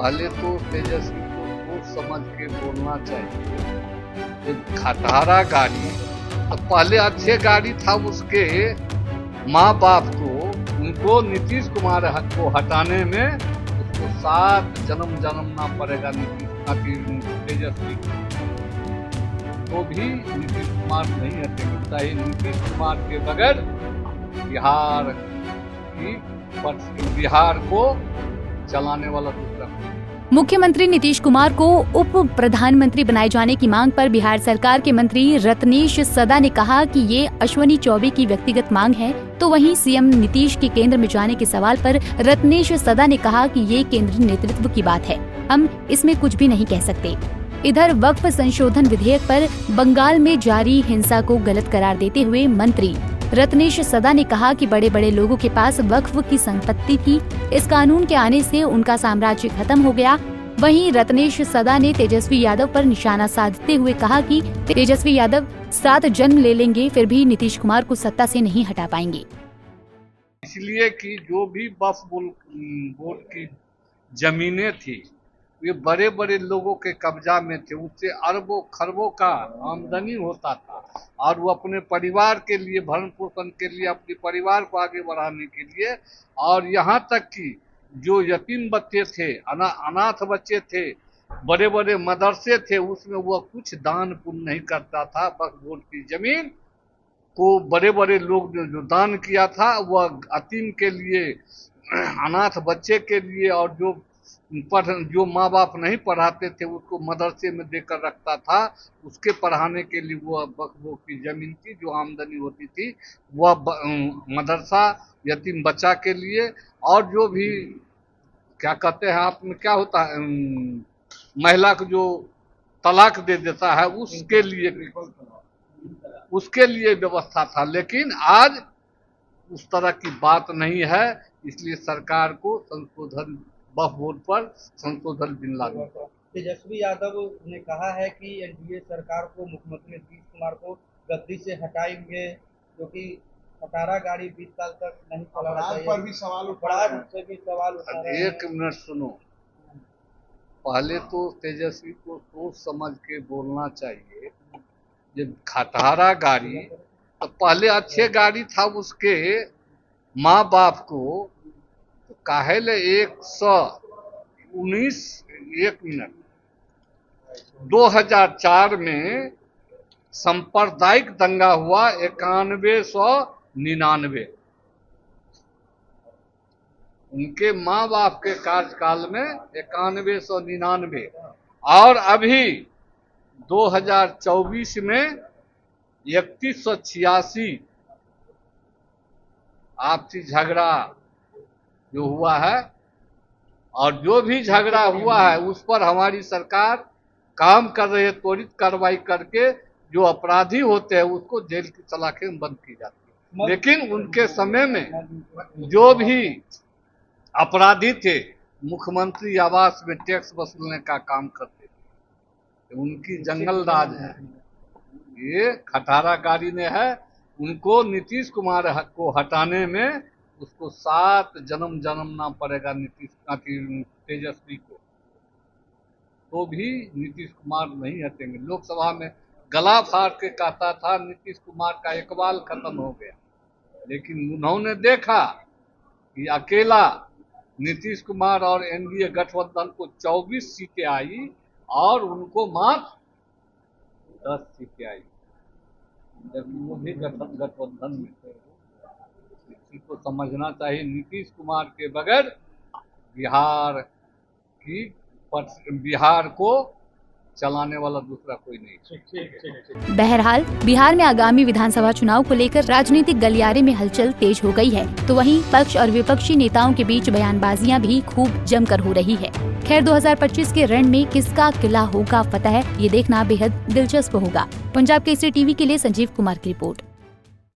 पहले तो तेजस्वी को सोच समझ के बोलना चाहिए। जो खटारा गाड़ी, तो पहले अच्छे गाड़ी था, उसके माँ बाप को, उनको नीतीश कुमार को हटाने में उसको 7 जन्म जन्मना पड़ेगा तेजस्वी को, तो भी नीतीश कुमार नहीं हटेंगे। चाहे नीतीश कुमार के बगैर बिहार को चलाने वाला दूसरा। मुख्यमंत्री नीतीश कुमार को उप प्रधानमंत्री बनाए जाने की मांग पर बिहार सरकार के मंत्री रत्नेश सदा ने कहा कि ये अश्विनी चौबे की व्यक्तिगत मांग है, तो वहीं सीएम नीतीश के केंद्र में जाने के सवाल पर रत्नेश सदा ने कहा कि ये केंद्रीय नेतृत्व की बात है, हम इसमें कुछ भी नहीं कह सकते। इधर वक्फ संशोधन विधेयक पर बंगाल में जारी हिंसा को गलत करार देते हुए मंत्री रत्नेश सदा ने कहा कि बड़े बड़े लोगों के पास वक्फ की संपत्ति थी, इस कानून के आने से उनका साम्राज्य खत्म हो गया। वहीं रत्नेश सदा ने तेजस्वी यादव पर निशाना साधते हुए कहा कि तेजस्वी यादव 7 जन्म ले लेंगे, फिर भी नीतीश कुमार को सत्ता से नहीं हटा पाएंगे। इसलिए कि जो भी वक्फ बोर्ड की जमीनें थी, ये बड़े बड़े लोगों के कब्जा में थे, उससे अरबों खरबों का आमदनी होता था, और वो अपने परिवार के लिए, भरण पोषण के लिए, अपने परिवार को आगे बढ़ाने के लिए, और यहाँ तक कि जो यतीम बच्चे थे, अनाथ बच्चे थे, बड़े बड़े मदरसे थे, उसमें वो कुछ दान पुण्य नहीं करता था। वक्फ बोर्ड की जमीन को बड़े बड़े लोग ने जो दान किया था, वह यतीम के लिए, अनाथ बच्चे के लिए, और जो माँ बाप नहीं पढ़ाते थे उसको मदरसे में देकर रखता था, उसके पढ़ाने के लिए वो वक्फ बोर्ड की जमीन की जो आमदनी होती थी, वह मदरसा, यतीम बच्चा के लिए, और जो भी क्या कहते हैं आप में क्या होता है, महिला को जो तलाक दे देता है, उसके लिए व्यवस्था था। लेकिन आज उस तरह की बात नहीं है, इसलिए सरकार को वक्फ बोर्ड पर संशोधन बिल लागू। तेजस्वी यादव ने कहा है कि एनडीए सरकार को, मुख्यमंत्री नीतीश कुमार को गद्दी से हटाएंगे, क्योंकि खटारा गाड़ी 20 साल तक नहीं चलाना चाहिए। पर भी सवाल उठा रहे हैं। एक मिनट सुनो, पहले तो तेजस्वी को सोच समझ के बोलना चाहिए। जब खटारा गाड़ी, तो पहले अच्छे गाड़ी था, उसके माँ बाप को काहेले 2004 में सांप्रदायिक दंगा हुआ, 9199 उनके माँ बाप के कार्यकाल में 9199, और अभी 2024 में 3186 आपसी झगड़ा जो हुआ है, और जो भी झगड़ा हुआ है उस पर हमारी सरकार काम कर रही है। त्वरित कार्रवाई करके जो अपराधी होते हैं उसको जेल की सलाखें बंद की जाती है। लेकिन उनके समय में जो भी अपराधी थे, मुख्यमंत्री आवास में टैक्स वसूलने का काम करते थे, उनकी जंगल राज है। ये खटारा गाड़ी ने है, उनको नीतीश कुमार को हटाने में उसको 7 जन्म जन्मना पड़ेगा तेजस्वी को, तो भी नीतीश कुमार नहीं हटेंगे। लोकसभा में गला फाड़ के कहता था नीतीश कुमार का इकबाल खत्म हो गया, लेकिन उन्होंने देखा कि अकेला नीतीश कुमार और एनडीए गठबंधन को 24 सीटें आई, और उनको मात्र 10 सीटें आई, जबकि वो भी गठबंधन में थे। इसी को समझना चाहिए, नीतीश कुमार के बगैर बिहार को चलाने वाला दूसरा कोई नहीं। बहरहाल बिहार में आगामी विधानसभा चुनाव को लेकर राजनीतिक गलियारे में हलचल तेज हो गई है, तो वहीं पक्ष और विपक्षी नेताओं के बीच बयानबाजियां भी खूब जमकर हो रही है। खैर 2025 के रण में किसका किला होगा फतेह, ये देखना बेहद दिलचस्प होगा। पंजाब केसरी टीवी के लिए संजीव कुमार की रिपोर्ट।